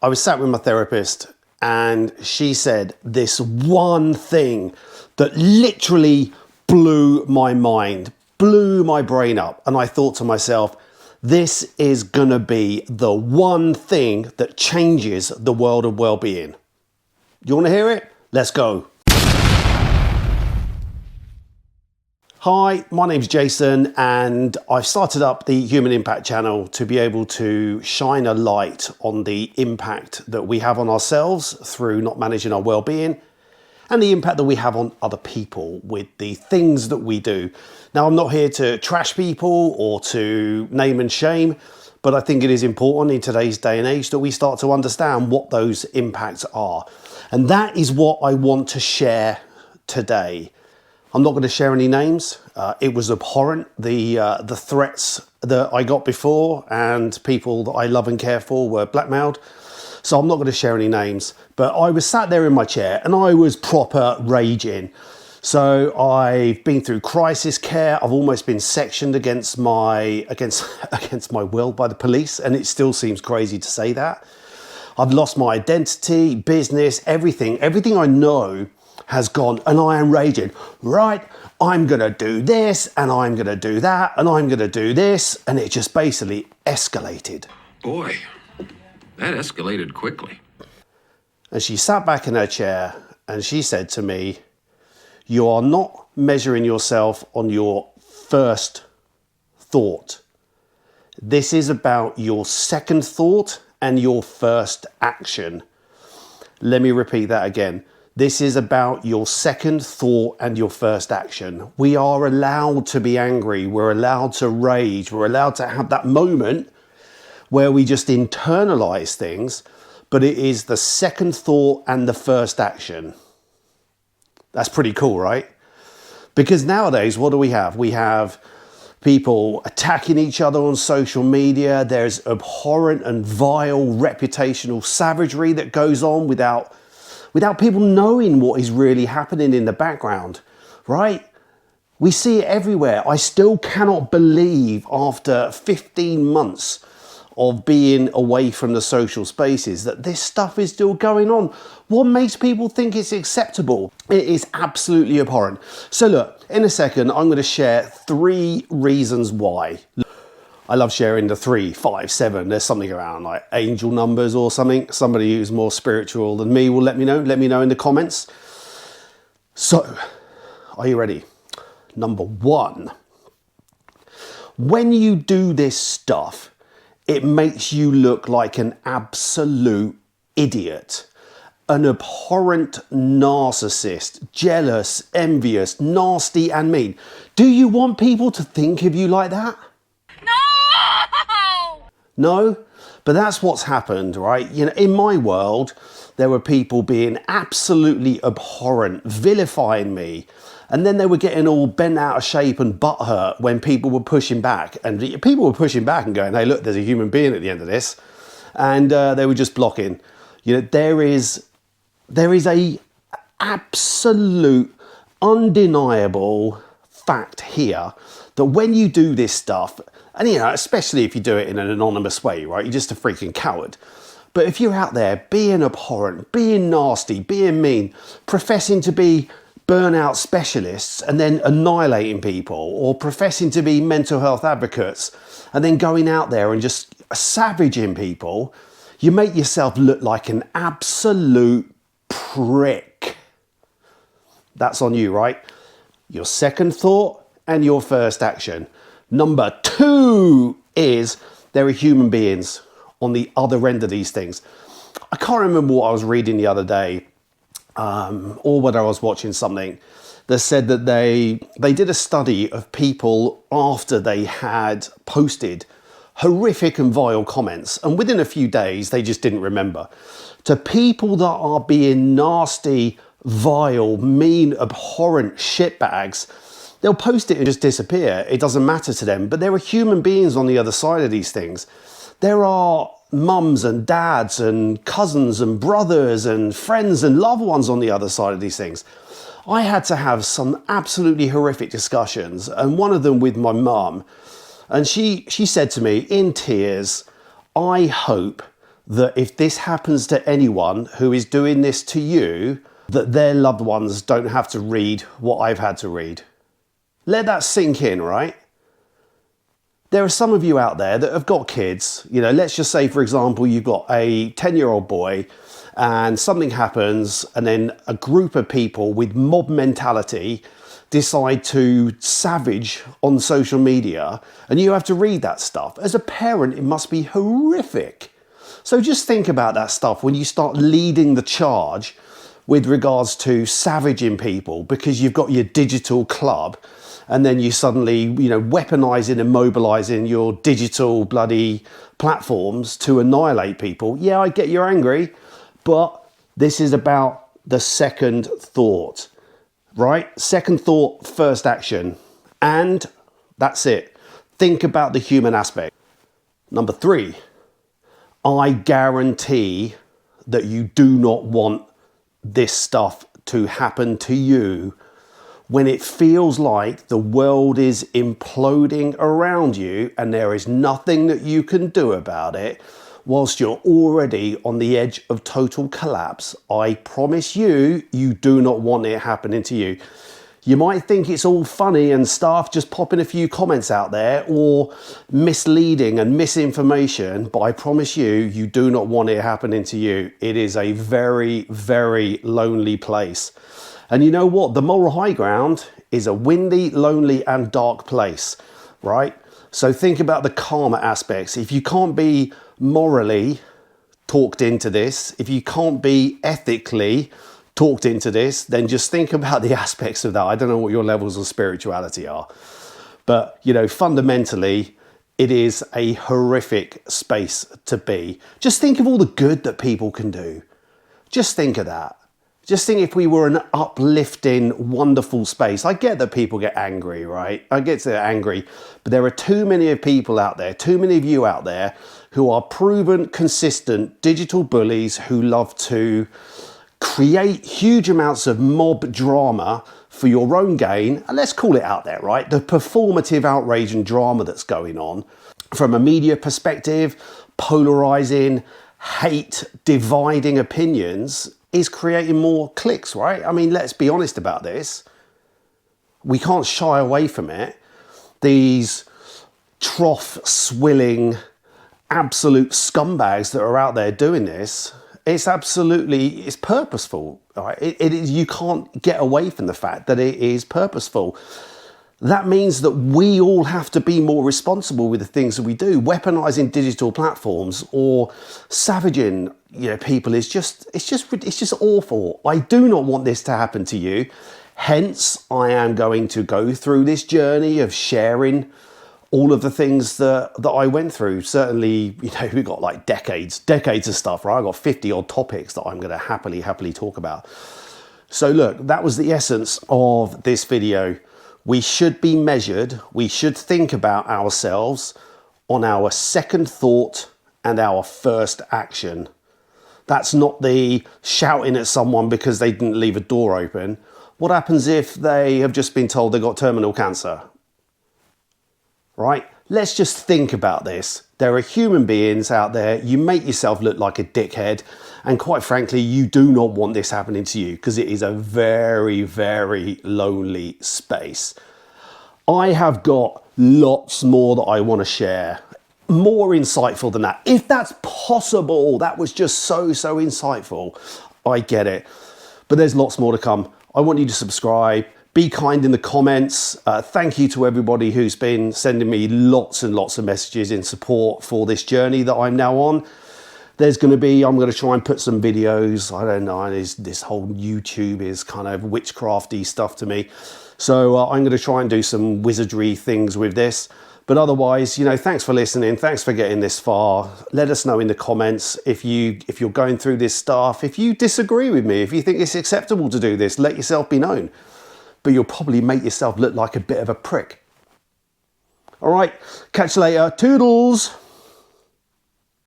I was sat with my therapist and she said this one thing that literally blew my mind, blew my brain up. And I thought to myself, this is gonna be the one thing that changes the world of well-being. You wanna hear it? Let's go. Hi, my name's Jason and I've started up the Human Impact channel to be able to shine a light on the impact that we have on ourselves through not managing our well-being and the impact that we have on other people with the things that we do. Now, I'm not here to trash people or to name and shame, but I think it is important in today's day and age that we start to understand what those impacts are. And that is what I want to share today. I'm not going to share any names. It was abhorrent, the threats that I got before, and people that I love and care for were blackmailed. So I'm not going to share any names, but I was sat there in my chair and I was proper raging. So I've been through crisis care. I've almost been sectioned against my will by the police, and it still seems crazy to say that. I've lost my identity, business, everything I know has gone, and I am raging. Right, I'm gonna do this, and I'm gonna do that, and I'm gonna do this, and it just basically escalated. Boy, that escalated quickly. And she sat back in her chair and she said to me, "You are not measuring yourself on your first thought. This is about your second thought and your first action." Let me repeat that again. This is about your second thought and your first action. We are allowed to be angry. We're allowed to rage. We're allowed to have that moment where we just internalize things, but it is the second thought and the first action. That's pretty cool, right? Because nowadays, what do we have? We have people attacking each other on social media. There's abhorrent and vile reputational savagery that goes on without people knowing what is really happening in the background, right? We see it everywhere. I still cannot believe after 15 months of being away from the social spaces that this stuff is still going on. What makes people think it's acceptable? It is absolutely abhorrent. So look, in a second, I'm going to share 3 reasons why. I love sharing the 3, 5, 7. There's something around like angel numbers or something. Somebody who's more spiritual than me will let me know. Let me know in the comments. So, are you ready? Number 1. When you do this stuff, it makes you look like an absolute idiot. An abhorrent narcissist, jealous, envious, nasty and mean. Do you want people to think of you like that? No, but that's what's happened, right? You know, in my world, there were people being absolutely abhorrent, vilifying me, and then they were getting all bent out of shape and butthurt when people were pushing back. And people were pushing back and going, "Hey, look, there's a human being at the end of this," and they were just blocking. You know, there is a absolute, undeniable fact here that when you do this stuff, and you know, especially if you do it in an anonymous way, right? You're just a freaking coward. But if you're out there being abhorrent, being nasty, being mean, professing to be burnout specialists and then annihilating people, or professing to be mental health advocates and then going out there and just savaging people, you make yourself look like an absolute prick. That's on you, right? Your second thought and your first action. Number 2 is there are human beings on the other end of these things. I can't remember what I was reading the other day, or whether I was watching something that said that they did a study of people after they had posted horrific and vile comments, and within a few days they just didn't remember. To people that are being nasty, vile, mean, abhorrent shitbags, they'll post it and just disappear. It doesn't matter to them. But there are human beings on the other side of these things. There are mums and dads and cousins and brothers and friends and loved ones on the other side of these things. I had to have some absolutely horrific discussions, and one of them with my mum. And she said to me in tears, "I hope that if this happens to anyone who is doing this to you, that their loved ones don't have to read what I've had to read. Let that sink in, right? There are some of you out there that have got kids. You know, let's just say, for example, you've got a 10-year-old boy and something happens and then a group of people with mob mentality decide to savage on social media and you have to read that stuff. As a parent, it must be horrific. So just think about that stuff when you start leading the charge with regards to savaging people because you've got your digital club and then you suddenly, you know, weaponizing and mobilizing your digital bloody platforms to annihilate people. Yeah, I get you're angry, but this is about the second thought, right? Second thought, first action. And that's it. Think about the human aspect. Number 3, I guarantee that you do not want this stuff to happen to you when it feels like the world is imploding around you and there is nothing that you can do about it whilst you're already on the edge of total collapse. I promise you, you do not want it happening to you. You might think it's all funny and stuff, just popping a few comments out there or misleading and misinformation, but I promise you, you do not want it happening to you. It is a very, very lonely place. And you know what? The moral high ground is a windy, lonely and dark place, right? So think about the karma aspects. If you can't be morally talked into this, if you can't be ethically talked into this, then just think about the aspects of that. I don't know what your levels of spirituality are, but you know, fundamentally, it is a horrific space to be. Just think of all the good that people can do. Just think of that. Just think if we were an uplifting, wonderful space. I get that people get angry, right? I get they're angry, but there are too many people out there, too many of you out there who are proven, consistent digital bullies who love to create huge amounts of mob drama for your own gain. And let's call it out there, right? The performative outrage and drama that's going on from a media perspective, polarizing, hate, dividing opinions is creating more clicks, right? I mean, let's be honest about this. We can't shy away from it. These trough swilling absolute scumbags that are out there doing this, it's purposeful, right? It is, you can't get away from the fact that it is purposeful. That means that we all have to be more responsible with the things that we do. Weaponizing digital platforms or savaging, you know, people is just awful. I do not want this to happen to you. Hence, I am going to go through this journey of sharing all of the things that I went through. Certainly, you know, we've got like decades of stuff, right? I've got 50 odd topics that I'm going to happily talk about. So look, that was the essence of this video. We should be measured. We should think about ourselves on our second thought and our first action. That's not the shouting at someone because they didn't leave a door open. What happens if they have just been told they've got terminal cancer? Right? Let's just think about this. There are human beings out there. You make yourself look like a dickhead. And quite frankly, you do not want this happening to you because it is a very, very lonely space. I have got lots more that I want to share. More insightful than that. If that's possible, that was just so insightful. I get it. But there's lots more to come. I want you to subscribe. Be kind in the comments. Thank you to everybody who's been sending me lots and lots of messages in support for this journey that I'm now on. I'm going to try and put some videos. I don't know, this whole YouTube is kind of witchcrafty stuff to me. So I'm going to try and do some wizardry things with this. But otherwise, you know, thanks for listening. Thanks for getting this far. Let us know in the comments if you're going through this stuff. If you disagree with me, if you think it's acceptable to do this, let yourself be known. But you'll probably make yourself look like a bit of a prick. All right, catch you later. Toodles.